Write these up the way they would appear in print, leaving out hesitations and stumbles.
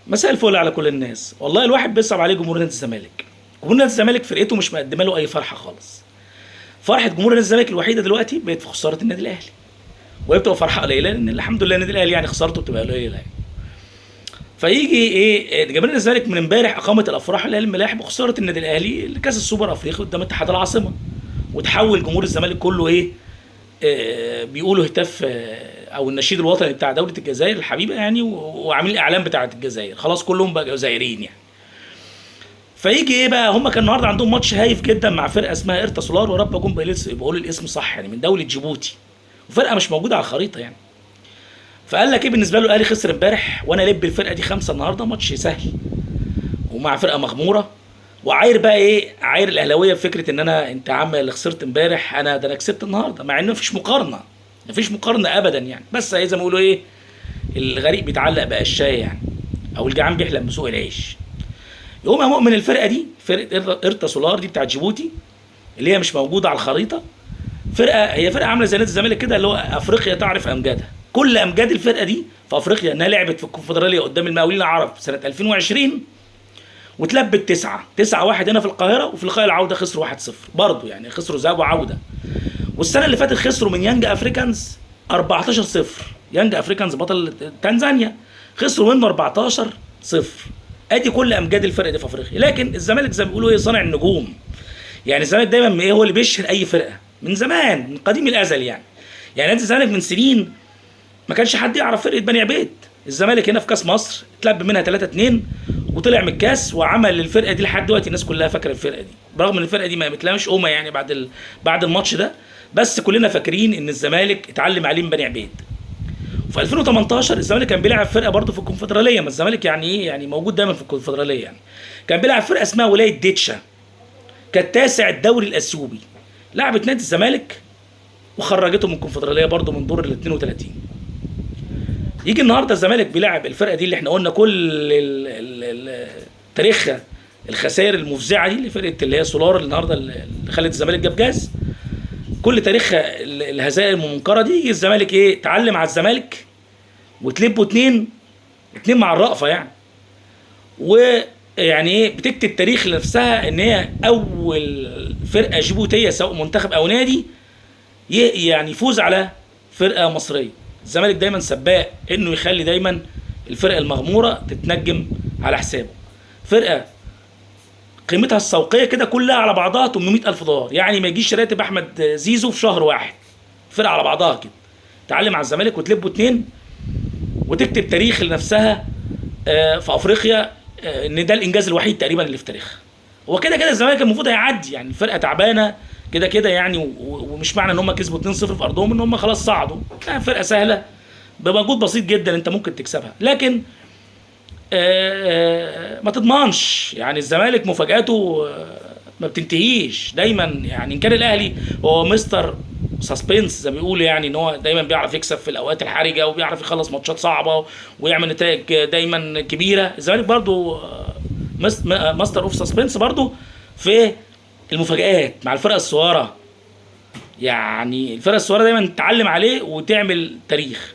مساء الفل على كل الناس. والله الواحد بيصعب عليه جمهور نادي الزمالك. جمهور نادي الزمالك فرقته مش مقدمه له اي فرحه خالص. فرحه جمهور نادي الزمالك الوحيده دلوقتي بقت في خساره النادي الاهلي، وهي بتبقى فرحه قليله لان الحمد لله النادي الاهلي يعني خسارته بتبقى قليله يعني. فيجي ايه جماهير نادي الزمالك من امبارح اقامه الافراح اللي هي الملاحم بخساره النادي الاهلي لكاس السوبر افريقي قدام اتحاد العاصمه، وتحول جمهور الزمالك كله ايه بيقولوا هتاف او النشيد الوطني بتاع دوله الجزائر الحبيبه يعني، وعاملين الاعلام بتاعه الجزائر خلاص كلهم بقى جزائريين يعني. فيجي ايه بقى، هم كان النهارده عندهم ماتش هايف جدا مع فرقه اسمها ايرتا سولار، ورب اكون بقول الاسم صح يعني، من دوله جيبوتي، وفرقه مش موجوده على الخريطه يعني. فقال لك ايه بالنسبه له، الاهلي خسر امبارح وانا لب الفرقه دي خمسه النهارده، ماتش سهل ومع فرقه مغموره. وعاير بقى ايه، عاير الاهلاويه بفكره ان انت يا عم اللي خسرت امبارح ده انا كسبت النهارده، مع ان مفيش مقارنه، مفيش مقارنه ابدا يعني. بس زي ما بيقولوا ايه، الغريق بيتعلق بقشايه يعني، او الجعان بيحلم بسوق العيش. يقوم يا مؤمن الفرقه دي، فرقه ايرتا سولار دي بتاعت جيبوتي اللي هي مش موجوده على الخريطه، هي فرقه عامله زي نادي الزمالك كده، اللي هو افريقيا تعرف امجادها. كل امجاد الفرقه دي في افريقيا انها لعبت في الكونفدراليه قدام المقاولين العرب سنه 2020، وتلبت 9-1 هنا في القاهره، وفي لقاء العوده خسروا 1-0 برضه يعني، خسروا ذهاب وعوده. والسنه اللي فاتت خسروا من يانج افريكانز 14-0، يانج افريكانز بطل تنزانيا، خسروا منه 14-0. ادي كل امجاد الفرقه دي في افريقيا. لكن الزمالك زي ما بيقولوا ايه، صانع النجوم يعني. الزمالك دايما ايه، هو اللي بيشهر اي فرقه من زمان، من قديم الازل يعني. يعني نادي الزمالك من سنين ما كانش حد يعرف فرقه بني عبيد. الزمالك هنا في كاس مصر اتلعب منها 3-2 وطلع من الكاس، وعمل للفرقه دي لحد دلوقتي الناس كلها فاكره الفرقه دي، برغم ان الفرقه دي ما بتلاقيش قومه يعني بعد الماتش ده. بس كلنا فاكرين ان الزمالك اتعلم عليه من بني عبيد. في 2018 الزمالك كان بيلعب فرقه برضه في الكونفدراليه، ما الزمالك يعني ايه يعني موجود دايما في الكونفدراليه يعني. كان بيلعب فرقه اسمها ولايه ديتشا، كانت تاسع الدوري الاثيوبي، لعبت نادي الزمالك وخرجته من الكونفدراليه برضه من دور ال 32. يجي النهارده الزمالك بيلعب الفرقه دي اللي احنا قلنا كل تاريخها الخسائر المفزعه دي، لفرقه اللي هي سولار النهارده اللي خلت الزمالك جاب جاز، كل تاريخها الهزائم المنكره دي. يجي الزمالك ايه، تعلم على الزمالك وتلبوا اتنين مع الرأفه يعني. ويعني ايه، بتكتب تاريخ لنفسها ان هي اول فرقه جيبوتيه سواء منتخب او نادي يعني يفوز على فرقه مصريه. الزمالك دايما سباق انه يخلي دايما الفرقه المغموره تتنجم على حسابه. فرقه قيمتها السوقيه كده كلها على بعضها 800,000 دولار، يعني ما يجيش راتب احمد زيزو في شهر واحد. فرقه على بعضها كده تعلم على الزمالك وتلبوا اتنين، وتكتب تاريخ لنفسها في افريقيا، ان ده الانجاز الوحيد تقريبا اللي في تاريخها. هو كده كده الزمالك المفروض هيعدي يعني، الفرقه تعبانه كده كده يعني، ومش معنى ان هم كسبوا 2-0 في ارضهم ان هم خلاص صعدوا، لا، فرقه سهله بمجهود بسيط جدا انت ممكن تكسبها. لكن ما تضمنش يعني، الزمالك مفاجاته ما بتنتهيش دايما يعني. ان كان الاهلي هو مستر سسبنس زي ما بيقولوا يعني، ان هو دايما بيعرف يكسب في الاوقات الحرجه، وبيعرف يخلص ماتشات صعبه ويعمل نتائج دايما كبيره. الزمالك برضو ماستر اوف سسبنس برضو في المفاجآت مع الفرقه الصغيره يعني. الفرقه الصغيره دايما تتعلم عليه وتعمل تاريخ.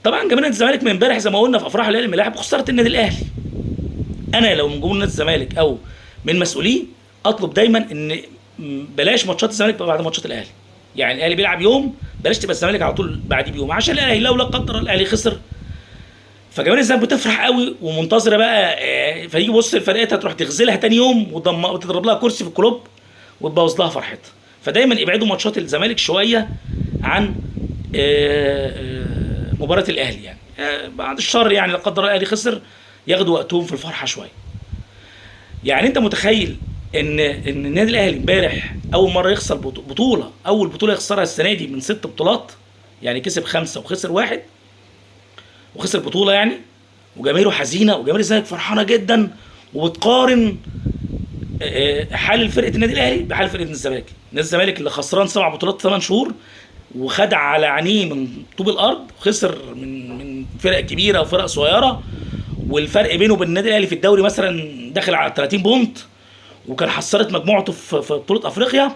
طبعا جماهير الزمالك من امبارح زي ما قلنا في افراح الاهلي الملاعب خساره النادي الاهلي. انا لو من جمهور نادي الزمالك او من مسؤوليه اطلب دايما ان بلاش ماتشات الزمالك بعد ماتشات الاهلي. يعني الاهلي بيلعب يوم، بلاش تبقى الزمالك على طول بعديه بيوم، عشان الاهلي لو لا قدر الاهلي خسر فجماهير الزمالك بتفرح قوي ومنتظره بقى، فيجي بص الفرقات هتروح تغزلها تاني يوم وتضرب لها كرسي في الكلوب وتبوظ لها فرحتها. فدايما ابعدوا ماتشات الزمالك شويه عن مباراه الاهلي يعني، بعد الشر يعني لا قدر الله الاهلي خسر، ياخدوا وقتهم في الفرحه شويه. يعني انت متخيل ان النادي الاهلي امبارح اول مره يخسر بطوله، اول بطوله يخسرها السنه دي من 6 بطولات يعني، كسب 5 وخسر 1 وخسر بطوله يعني، وجماهيره حزينه وجماهير الزمالك فرحانه جدا، وبتقارن حال فرقه النادي الاهلي بحال فرقه الزمالك. نادي الزمالك اللي خسران 7 بطولات 8 شهور، وخدع على عينيه من طوب الارض، خسر من فرق كبيره وفرق صغيره، والفرق بينه وبين النادي الاهلي في الدوري مثلا داخل على 30 بونت، وكان حصلت مجموعته في بطوله افريقيا.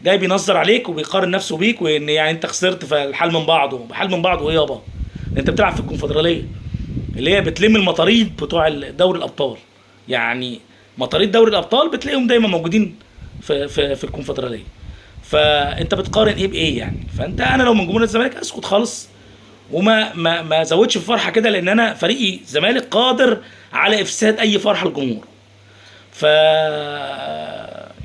جاي بينظر عليك وبيقارن نفسه بيك، وان يعني انت خسرت، فالحال من بعضه، حال من بعضه ايه يابا؟ انت بتلعب في الكونفدراليه، اللي هي بتلم المطاريد بتوع دوري الابطال. يعني مطاريد دوري الابطال بتلاقيهم دايما موجودين في الكونفدراليه. فانت بتقارن ايه بايه يعني؟ انا لو من جمهور الزمالك اسكت خالص وما ما زودش في فرحه كده، لان انا فريقي الزمالك قادر على افساد اي فرحه الجمهور. ف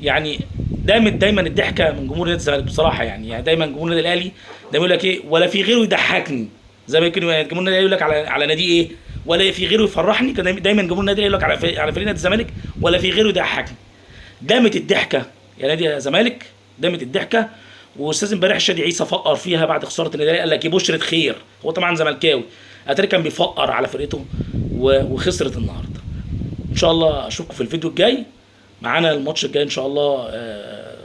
يعني دايما الضحكه من جمهور نادي الزمالك بصراحه. يعني دايما جمهور النادي الاهلي دايما يقول لك ايه، ولا في غيره يضحكني، زي ما يمكن جمهور النادي الاهلي يقول لك على نادي ايه، ولا في غيره يفرحني. كان دايما جمهور النادي الاهلي يقول لك على فريق نادي الزمالك ولا في غيره يضحكني. دامت الضحكه يا نادي الزمالك، دامت الضحكه. واستاذ امبارح شادي عيسى فقر فيها بعد خساره النادي الاهلي، قال لك ايه بشره خير. هو طبعا زملكاوي، اتاري كان بيفقر على فرقته وخسرت النهارده. ان شاء الله اشوفكم في الفيديو الجاي. معانا الماتش الجاي ان شاء الله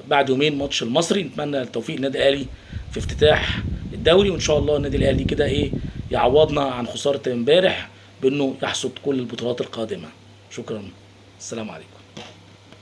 بعد يومين ماتش المصري. نتمنى التوفيق للنادي الاهلي في افتتاح الدوري، وان شاء الله النادي الاهلي كده ايه يعوضنا عن خساره امبارح بانه يحصد كل البطولات القادمه. شكرا، السلام عليكم.